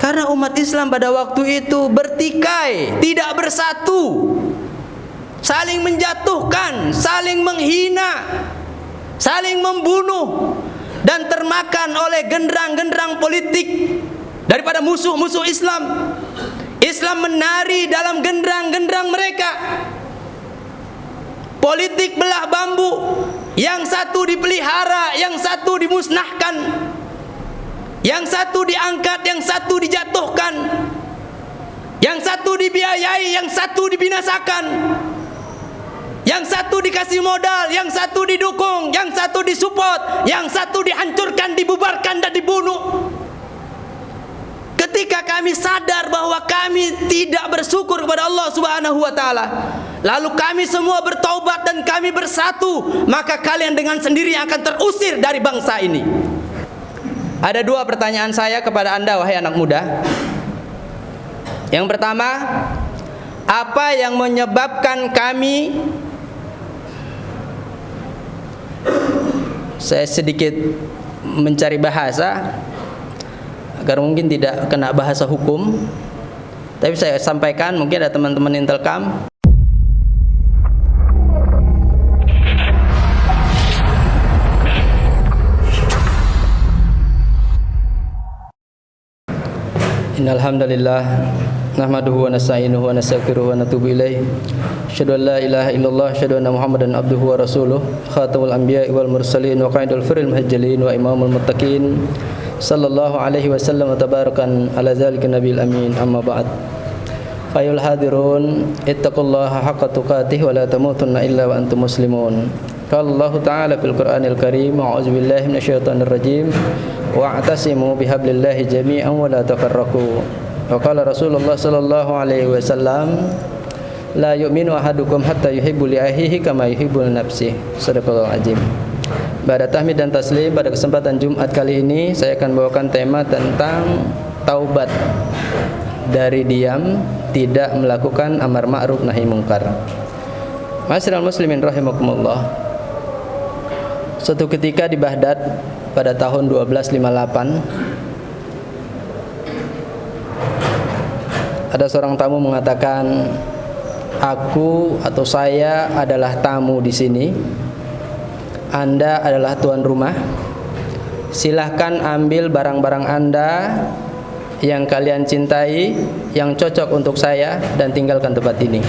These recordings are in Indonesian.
Karena umat Islam pada waktu itu bertikai, tidak bersatu, saling menjatuhkan, saling menghina, saling membunuh, dan termakan oleh genderang-genderang politik daripada musuh-musuh Islam. Islam menari dalam genderang-genderang mereka. Politik belah bambu, yang satu dipelihara, yang satu dimusnahkan, yang satu diangkat, yang satu dijatuhkan, yang satu dibiayai, yang satu dibinasakan, yang satu dikasih modal, yang satu didukung, yang satu disupport, yang satu dihancurkan, dibubarkan dan dibunuh. Ketika kami sadar bahwa kami tidak bersyukur kepada Allah Subhanahu wa taala, lalu kami semua bertaubat dan kami bersatu, maka kalian dengan sendiri akan terusir dari bangsa ini. Ada dua pertanyaan saya kepada Anda, wahai anak muda. Yang pertama, apa yang menyebabkan kami, saya sedikit mencari bahasa agar mungkin tidak kena bahasa hukum, tapi saya sampaikan, mungkin ada teman-teman Intelkam. Innal hamdalillah nahmaduhu wa nasta'inuhu wa nastaghfiruhu wa natubu ilaih. Asyhadu an la ilaha illallah, asyhadu anna Muhammadan abduhu wa rasuluh, khatamul anbiya'i wal mursalin wa qaidul firil muhajjalin wa imamul muttaqin, sallallahu alaihi wasallam wa tabarakan ala dzalika nabiyil amin. Amma ba'd. Fayul hadirun, ittaqullaha haqqa tuqatih wa la tamutunna illa wa antum muslimun. Qala Allah ta'ala fil Qur'anil Karim, a'udzu billahi minasyaitonir rajim, wa'tasimu bihablillahi jami'an wa la tafarraqu. Wa qala Rasulullah sallallahu alaihi wasallam, la yu'minu ahadukum hatta yuhibbu li akhihi kama yuhibbu li nafsihi. Shadaqallahul azim. Pada tahmid dan taslim, pada kesempatan Jumat kali ini saya akan bawakan tema tentang taubat dari diam, tidak melakukan amar ma'ruf nahi mungkar. Ma'asyiral muslimin rahimakumullah. Suatu ketika di Baghdad pada tahun 1258, ada seorang tamu mengatakan, aku atau saya adalah tamu di sini, Anda adalah tuan rumah. Silahkan ambil barang-barang Anda yang kalian cintai, yang cocok untuk saya, dan tinggalkan tempat ini.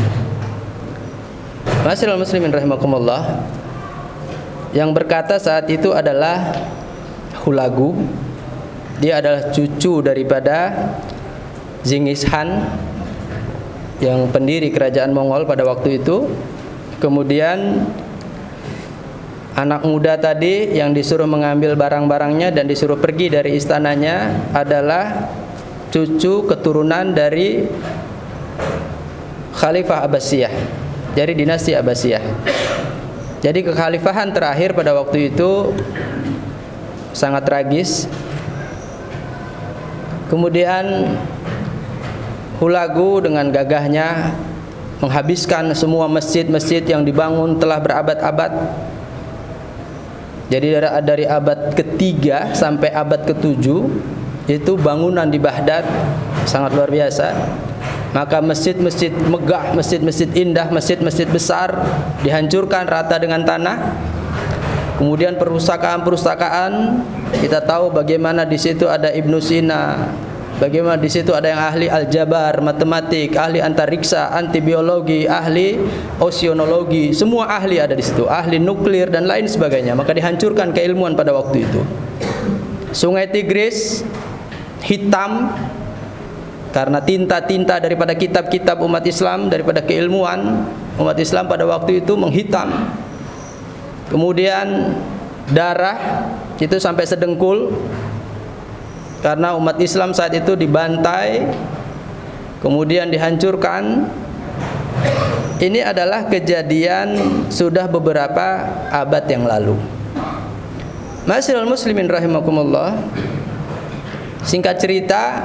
Ma'asyiral muslimin rahimakumullah. Yang berkata saat itu adalah Hulagu. Dia adalah cucu daripada Genghis Khan, yang pendiri kerajaan Mongol pada waktu itu. Kemudian anak muda tadi yang disuruh mengambil barang-barangnya dan disuruh pergi dari istananya adalah cucu keturunan dari Khalifah Abbasiyah, dari dinasti Abbasiyah. Jadi kekhalifahan terakhir pada waktu itu sangat tragis. Kemudian Hulagu dengan gagahnya menghabiskan semua masjid-masjid yang dibangun telah berabad-abad. Jadi dari abad ketiga sampai abad ketujuh itu bangunan di Baghdad sangat luar biasa. Maka masjid-masjid megah, masjid-masjid indah, masjid-masjid besar dihancurkan rata dengan tanah. Kemudian perpustakaan-perpustakaan, kita tahu bagaimana di situ ada Ibnu Sina, bagaimana di situ ada yang ahli aljabar, matematik, ahli antariksa, antibiologi, ahli oceanologi, semua ahli ada di situ, ahli nuklir dan lain sebagainya. Maka dihancurkan keilmuan pada waktu itu. Sungai Tigris hitam karena tinta-tinta daripada kitab-kitab umat Islam, daripada keilmuan umat Islam pada waktu itu menghitam. Kemudian darah itu sampai sedengkul karena umat Islam saat itu dibantai, kemudian dihancurkan. Ini adalah kejadian sudah beberapa abad yang lalu. Ma'asyiral muslimin rahimakumullah. Singkat cerita,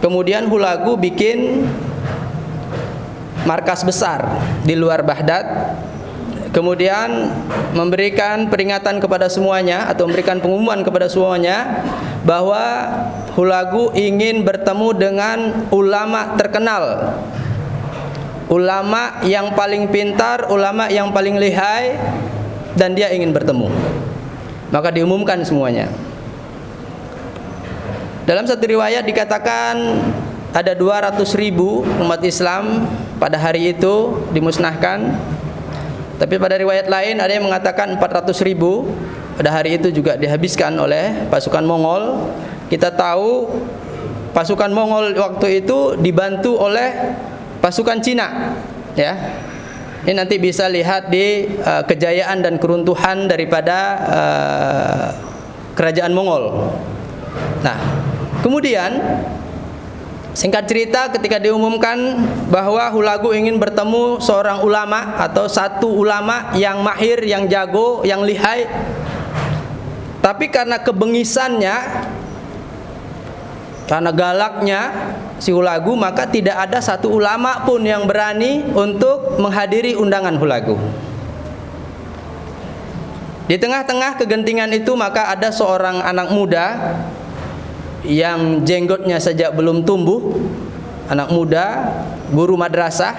kemudian Hulagu bikin markas besar di luar Baghdad. kemudian memberikan peringatan kepada semuanya atau memberikan pengumuman kepada semuanya bahwa Hulagu ingin bertemu dengan ulama terkenal, ulama yang paling pintar, ulama yang paling lihai, dan dia ingin bertemu. Maka diumumkan semuanya. Dalam satu riwayat dikatakan ada 200.000 umat Islam pada hari itu dimusnahkan. Tapi pada riwayat lain ada yang mengatakan 400.000 pada hari itu juga dihabiskan oleh pasukan Mongol. Kita tahu pasukan Mongol waktu itu dibantu oleh pasukan Cina, ya. Ini nanti bisa lihat di kejayaan dan keruntuhan daripada kerajaan Mongol. Nah, kemudian singkat cerita ketika diumumkan bahwa Hulagu ingin bertemu seorang ulama atau satu ulama yang mahir, yang jago, yang lihai, tapi karena kebengisannya, karena galaknya si Hulagu, maka tidak ada satu ulama pun yang berani untuk menghadiri undangan Hulagu. Di tengah-tengah kegentingan itu maka ada seorang anak muda yang jenggotnya saja belum tumbuh, anak muda, guru madrasah.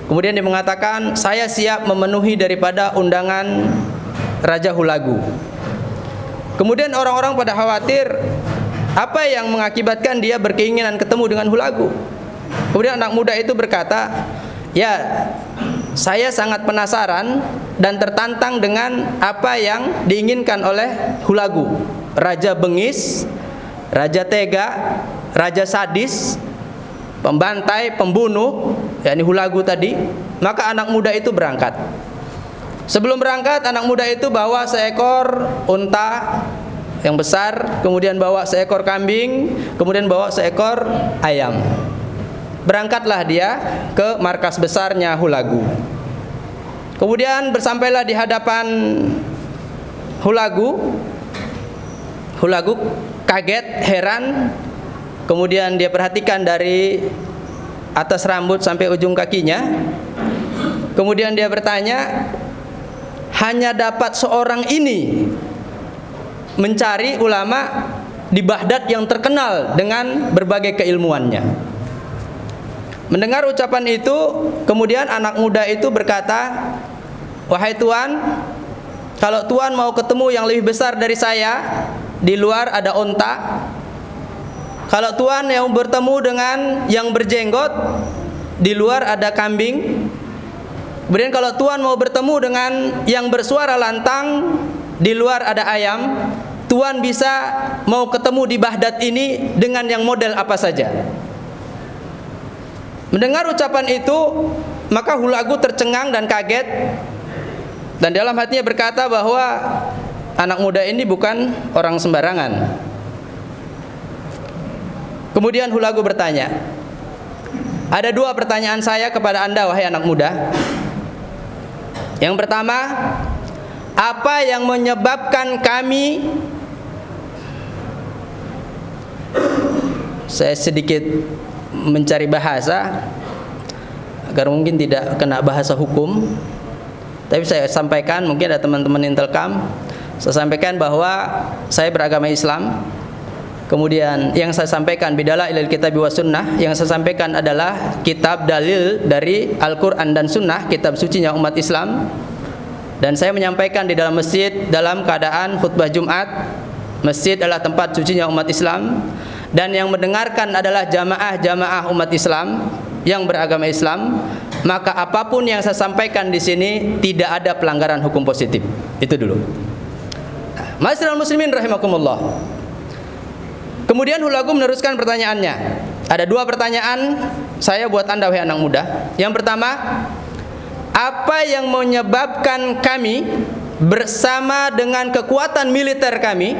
Kemudian dia mengatakan, saya siap memenuhi daripada undangan Raja Hulagu. Kemudian orang-orang pada khawatir, apa yang mengakibatkan dia berkeinginan ketemu dengan Hulagu. Kemudian anak muda itu berkata, ya, saya sangat penasaran dan tertantang dengan apa yang diinginkan oleh Hulagu, raja bengis, raja tega, raja sadis, pembantai, pembunuh, yakni Hulagu tadi. Maka anak muda itu berangkat. Sebelum berangkat, anak muda itu bawa seekor unta yang besar, kemudian bawa seekor kambing, kemudian bawa seekor ayam. Berangkatlah dia ke markas besarnya Hulagu. Kemudian bersampailah di hadapan Hulagu. Hulagu kaget, heran. Kemudian dia perhatikan dari atas rambut sampai ujung kakinya. Kemudian dia bertanya, hanya dapat seorang ini mencari ulama di Baghdad yang terkenal dengan berbagai keilmuannya. Mendengar ucapan itu, kemudian anak muda itu berkata, wahai Tuan, kalau Tuan mau ketemu yang lebih besar dari saya, di luar ada unta. Kalau Tuan yang bertemu dengan yang berjenggot, di luar ada kambing. Kemudian kalau Tuan mau bertemu dengan yang bersuara lantang, di luar ada ayam. Tuan bisa mau ketemu di Baghdad ini dengan yang model apa saja. Mendengar ucapan itu, maka Hulagu tercengang dan kaget, dan dalam hatinya berkata bahwa anak muda ini bukan orang sembarangan. Kemudian Hulagu bertanya, ada dua pertanyaan saya kepada Anda, wahai anak muda. Yang pertama, apa yang menyebabkan kami, saya sedikit mencari bahasa agar mungkin tidak kena bahasa hukum, tapi saya sampaikan, mungkin ada teman-teman Intelkam, saya sampaikan bahwa saya beragama Islam. Kemudian yang saya sampaikan bidalah ilal kitab wa sunnah, yang saya sampaikan adalah kitab dalil dari Al-Quran dan Sunnah, kitab sucinya umat Islam. Dan saya menyampaikan di dalam masjid dalam keadaan khutbah Jumat. Masjid adalah tempat sucinya umat Islam, dan yang mendengarkan adalah jamaah-jamaah umat Islam yang beragama Islam. Maka apapun yang saya sampaikan di sini tidak ada pelanggaran hukum positif. Itu dulu. Ma'asyiral muslimin rahimakumullah. Kemudian Hulagu meneruskan pertanyaannya. Ada dua pertanyaan saya buat Anda, wahai anak muda. Yang pertama, apa yang menyebabkan kami bersama dengan kekuatan militer kami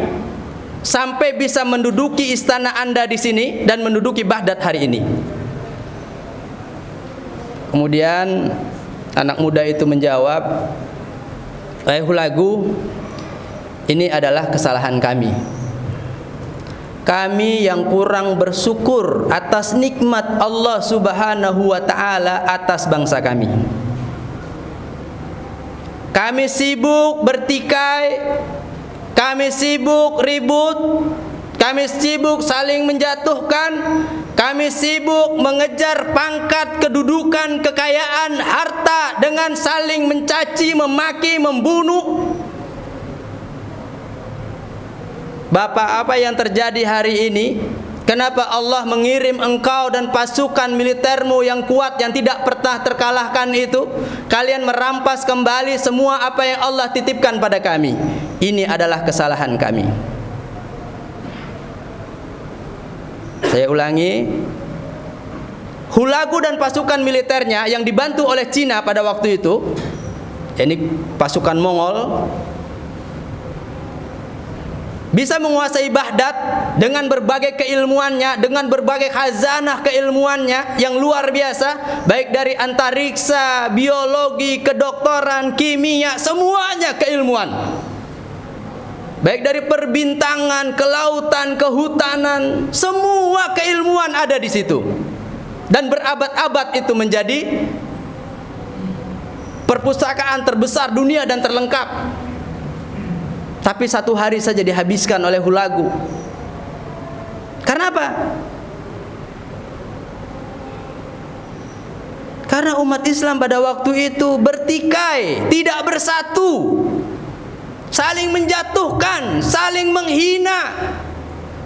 sampai bisa menduduki istana Anda di sini dan menduduki Baghdad hari ini? Kemudian anak muda itu menjawab, wahai Hulagu, ini adalah kesalahan kami. Kami yang kurang bersyukur atas nikmat Allah Subhanahu wa ta'ala atas bangsa kami. kami sibuk bertikai, kami sibuk ribut, kami sibuk saling menjatuhkan, kami sibuk mengejar pangkat, kedudukan, kekayaan, harta dengan saling mencaci, memaki, membunuh. Bapak, apa yang terjadi hari ini? Kenapa Allah mengirim engkau dan pasukan militermu yang kuat, yang tidak pernah terkalahkan itu? Kalian merampas kembali semua apa yang Allah titipkan pada kami. Ini adalah kesalahan kami. Saya ulangi, Hulagu dan pasukan militernya yang dibantu oleh Cina pada waktu itu, ini pasukan Mongol, bisa menguasai Baghdad dengan berbagai keilmuannya, dengan berbagai khazanah keilmuannya yang luar biasa, baik dari antariksa, biologi, kedokteran, kimia, semuanya keilmuan. Baik dari perbintangan, kelautan, kehutanan, semua keilmuan ada di situ. Dan berabad-abad itu menjadi perpustakaan terbesar dunia dan terlengkap. Tapi satu hari saja dihabiskan oleh Hulagu. Karena apa? Karena umat Islam pada waktu itu bertikai, tidak bersatu, saling menjatuhkan, saling menghina,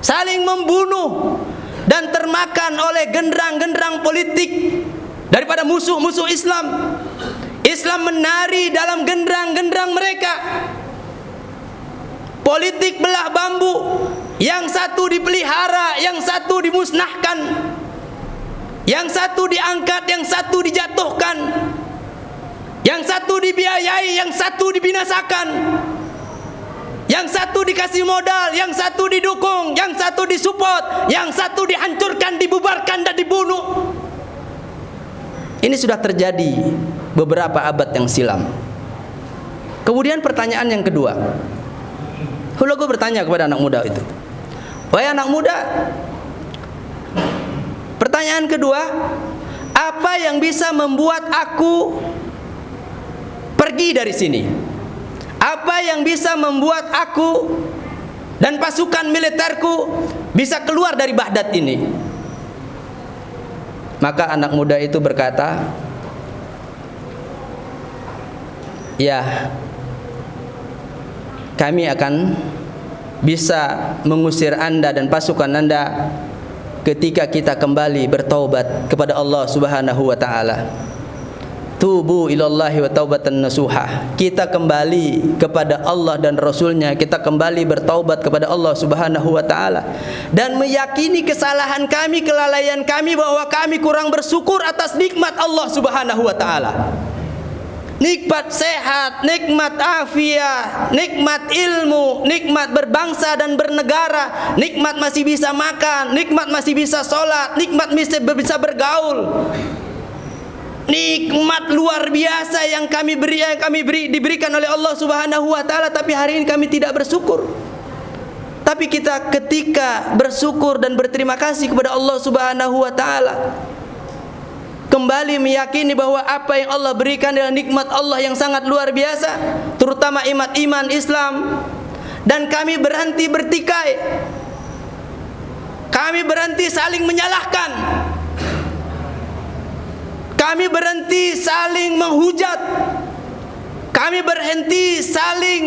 saling membunuh, dan termakan oleh genderang-genderang politik daripada musuh-musuh Islam. Islam menari dalam genderang-genderang mereka. Politik belah bambu, yang satu dipelihara, yang satu dimusnahkan, yang satu diangkat, yang satu dijatuhkan, yang satu dibiayai, yang satu dibinasakan, yang satu dikasih modal, yang satu didukung, yang satu disupport, yang satu dihancurkan, dibubarkan dan dibunuh. Ini sudah terjadi beberapa abad yang silam. Kemudian pertanyaan yang kedua, Hulagu bertanya kepada anak muda itu, wahai anak muda, pertanyaan kedua, apa yang bisa membuat aku pergi dari sini? Apa yang bisa membuat aku dan pasukan militerku bisa keluar dari Baghdad ini? Maka anak muda itu berkata, ya, kami akan bisa mengusir Anda dan pasukan Anda ketika kita kembali bertaubat kepada Allah Subhanahu wa taala. Tubu ilallahi wa taubatan nasuha. Kita kembali kepada Allah dan Rasulnya, kita kembali bertaubat kepada Allah Subhanahu wa taala dan meyakini kesalahan kami, kelalaian kami, bahwa kami kurang bersyukur atas nikmat Allah Subhanahu wa taala. Nikmat sehat, nikmat afiat, nikmat ilmu, nikmat berbangsa dan bernegara, nikmat masih bisa makan, nikmat masih bisa sholat, nikmat masih bisa bergaul. Nikmat luar biasa yang diberikan oleh Allah Subhanahu wa taala, tapi hari ini kami tidak bersyukur. Tapi kita ketika bersyukur dan berterima kasih kepada Allah Subhanahu wa taala, kembali meyakini bahwa apa yang Allah berikan adalah nikmat Allah yang sangat luar biasa, terutama iman Islam, dan kami berhenti bertikai, kami berhenti saling menyalahkan, kami berhenti saling menghujat, kami berhenti saling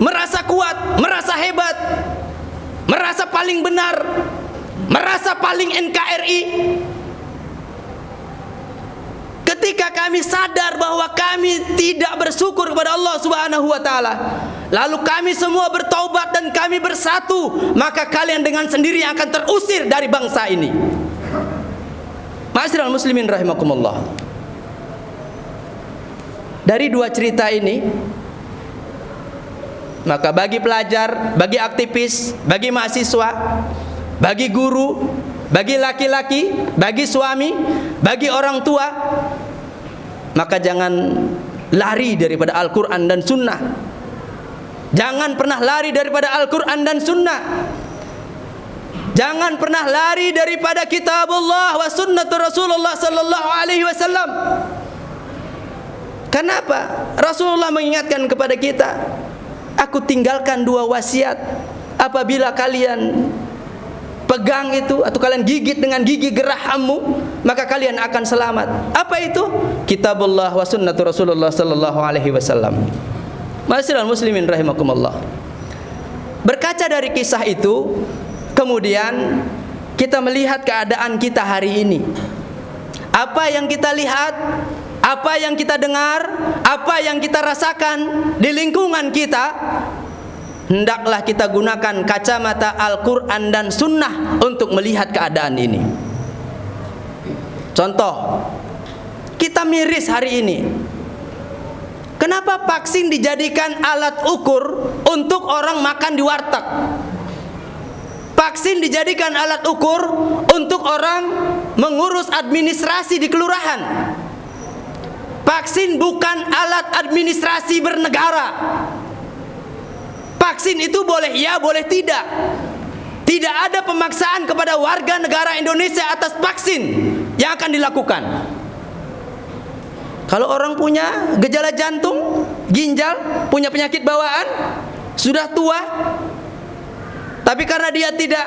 merasa kuat, merasa hebat, merasa paling benar, merasa paling NKRI. Ketika kami sadar bahwa kami tidak bersyukur kepada Allah Subhanahu wa taala, lalu kami semua bertaubat dan kami bersatu, maka kalian dengan sendiri akan terusir dari bangsa ini. Ma'asyiral muslimin rahimakumullah. Dari dua cerita ini, maka bagi pelajar, bagi aktivis, bagi mahasiswa, bagi guru, bagi laki-laki, bagi suami, bagi orang tua, maka jangan lari daripada Al-Quran dan Sunnah. Jangan pernah lari daripada Al-Quran dan Sunnah. Jangan pernah lari daripada kitab Allah wa sunnatu Rasulullah sallallahu alaihi wasallam. Kenapa? Rasulullah mengingatkan kepada kita, aku tinggalkan 2 wasiat. Apabila kalian pegang itu atau kalian gigit dengan gigi gerahammu, maka kalian akan selamat. Apa itu? Kitabullah wa sunnatu Rasulullah sallallahu alaihi wasallam. Ma'asyiral muslimin rahimakumullah. Berkaca dari kisah itu, kemudian kita melihat keadaan kita hari ini. Apa yang kita lihat, apa yang kita dengar, apa yang kita rasakan di lingkungan kita, hendaklah kita gunakan kacamata Al-Quran dan Sunnah untuk melihat keadaan ini. Contoh, kita miris hari ini. Kenapa vaksin dijadikan alat ukur untuk orang makan di warteg? Vaksin dijadikan alat ukur untuk orang mengurus administrasi di kelurahan. Vaksin bukan alat administrasi bernegara. Vaksin itu boleh ya, boleh tidak. Tidak ada pemaksaan kepada warga negara Indonesia atas vaksin yang akan dilakukan. Kalau orang punya gejala jantung, ginjal, punya penyakit bawaan, sudah tua, tapi karena dia tidak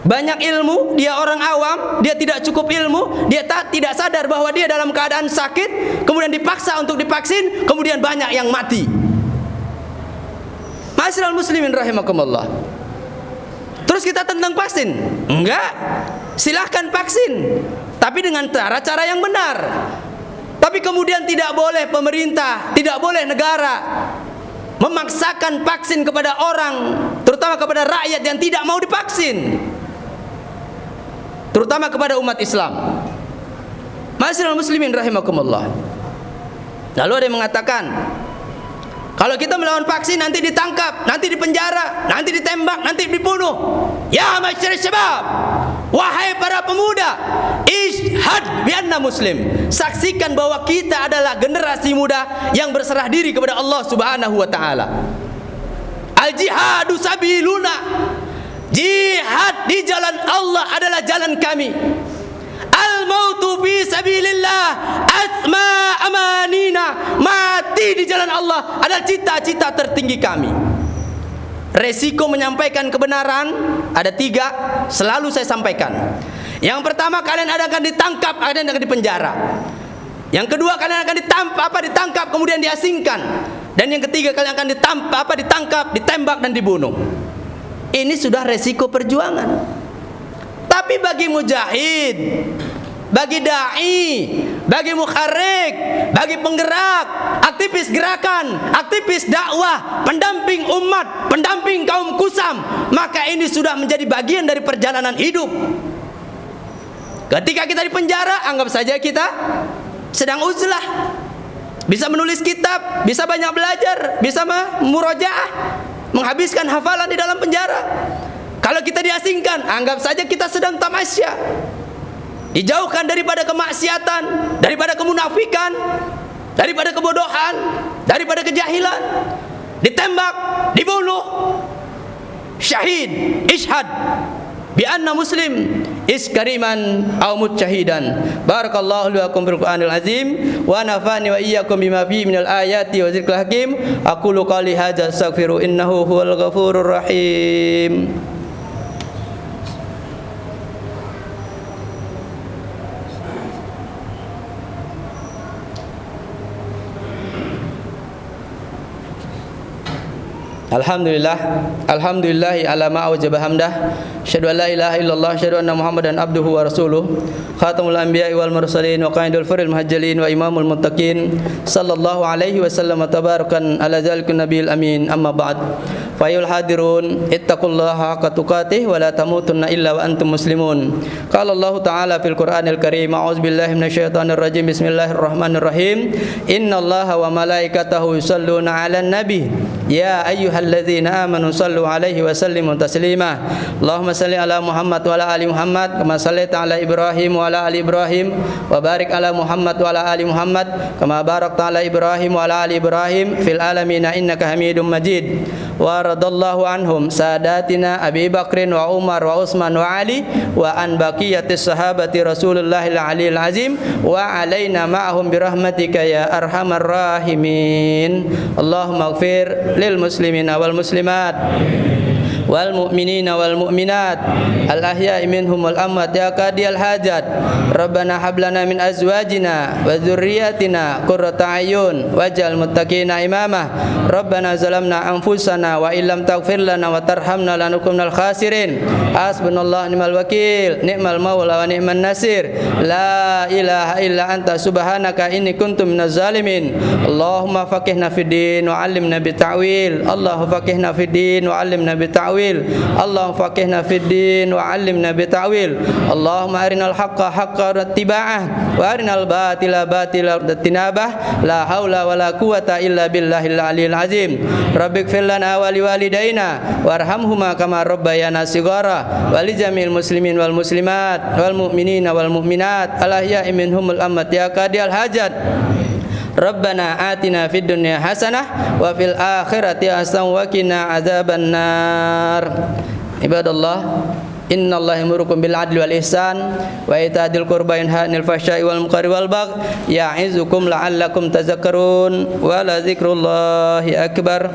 banyak ilmu, dia orang awam, dia tidak cukup ilmu, dia tidak sadar bahwa dia dalam keadaan sakit, kemudian dipaksa untuk divaksin, kemudian banyak yang mati. Ma'asyiral muslimin rahimakumullah. Terus kita tentang vaksin? Enggak. Silahkan vaksin, tapi dengan cara-cara yang benar. Tapi kemudian tidak boleh pemerintah, tidak boleh negara memaksakan vaksin kepada orang, terutama kepada rakyat yang tidak mau divaksin, terutama kepada umat Islam. Ma'asyiral muslimin rahimakumullah. Lalu ada yang mengatakan, kalau kita melawan vaksin nanti ditangkap, nanti dipenjara, nanti ditembak, nanti dibunuh. Ya masyarakat syabab, wahai para pemuda, ishhad bi anna muslim. Saksikan bahwa kita adalah generasi muda yang berserah diri kepada Allah Subhanahu wa taala. Al jihadu sabiluna. Jihad di jalan Allah adalah jalan kami. Al mautu fi sabilillah asma amanina. Mati di jalan Allah adalah cita-cita tertinggi kami. Resiko menyampaikan kebenaran ada 3, selalu saya sampaikan. Yang pertama, kalian akan ditangkap, kalian akan dipenjara. Yang kedua, kalian akan ditangkap kemudian diasingkan. Dan yang ketiga, kalian akan ditangkap, ditembak dan dibunuh. Ini sudah resiko perjuangan. Tapi bagi mujahid, bagi dai, bagi mukharrik, bagi penggerak, aktivis gerakan, aktivis dakwah, pendamping umat, pendamping kaum kusam, maka ini sudah menjadi bagian dari perjalanan hidup. Ketika kita di penjara, anggap saja kita sedang uzlah, bisa menulis kitab, bisa banyak belajar, bisa murojaah, menghabiskan hafalan di dalam penjara. Kalau kita diasingkan, anggap saja kita sedang tamasya, dijauhkan daripada kemaksiatan, daripada kemunafikan, daripada kebodohan, daripada kejahilan, ditembak, dibunuh. Syahid, ishhad bi anna muslim iskariman aw mujtahidan. Barakallahu lakum fil Qur'anil azim wa nafa'ani wa iyyakum bima fihi minal ayati wa dzikril hakim. Aqulu qali hadza astaghfiru innahu huwal ghafurur rahim. Alhamdulillah ala ma wajaba hamdah. Asyhadu an la ilaha illallah, asyhadu anna Muhammadan abduhu wa rasuluh. Khatamul anbiya'i wal mursalin wa qaidul furil muhajjalin wa imamul muttaqin. Sallallahu alaihi wasallam tabarakan ala zalikun nabiyil amin. Amma ba'd. Fayul hadirun ittaqullaha haqqa tuqatih wa la tamutunna illa wa antum muslimun. Qala Allah ta'ala fil Qur'anil Karim, a'udzubillahi minasyaitonir rajim. Bismillahirrahmanirrahim. Innallaha wa malaikatahu yusholluna 'alan nabi. Ya ayyuhalladzina amanu sallu 'alaihi wa sallimu taslima. Allahumma salli ala Muhammad wa ala ali Muhammad kama shallaita ala Ibrahim wa ala ali Ibrahim wa barik ala Muhammad wa ala ali Muhammad kama barakta ala Ibrahim wa ala ali Ibrahim fil alamin innaka Hamidum Majid. Wa radallahu anhum sadatina Abi Bakrin wa Umar wa Utsman wa Ali wa an baqiyatis sahabati Rasulullahil aliyil azim wa alaina ma'ahum birahmatika ya arhamar rahimin. Allahumma ighfir lil muslimina wal muslimat wal mu'minina wal mu'minat al ahya'i minhum wal amwat ya qadiyal hajat. Rabbana hab lana min azwajina wa dzurriyyatina qurrata a'yun waj'al muttaqina imama. Rabbana zalamna anfusana wa illam taghfir lana wa tarhamna lanakunanminal khasirin. Hasbunallahu ni'mal wakil, ni'mal maula wa ni'man nasir. La ilaha illa anta subhanaka inni kuntu minaz zalimin. Allahumma faqihna fid din wa 'allimna bit ta'wil. Allahumma faqihna fid din wa 'allimna bit ta'wil. Allahumma faqihna fid din wa 'allimna bit ta'wil. Allahumma arinal haqqa haqqan wattiba'ah wa arinal batila batilan wattinabah. La haula wala quwata illa billahil aliyil azim. Rabbighfir lana wa liwalidayna warhamhuma kama rabbayana shighara wa li jami'il muslimin wal muslimat wal mu'minina wal mu'minat al ahya'i minhum wal amwat ya qadiyal hajat. Rabbana atina fid dunya hasanah wa fil akhirati hasanah wa qina adzabannar. Ibadallah, innallaha yamurukum bil adli wal ihsan wa ita'il qurba wa yanha 'anil fahsya'i wal munkari wal baghi ya'izukum la'allakum tadhakkarun wa la dzikrullahi akbar.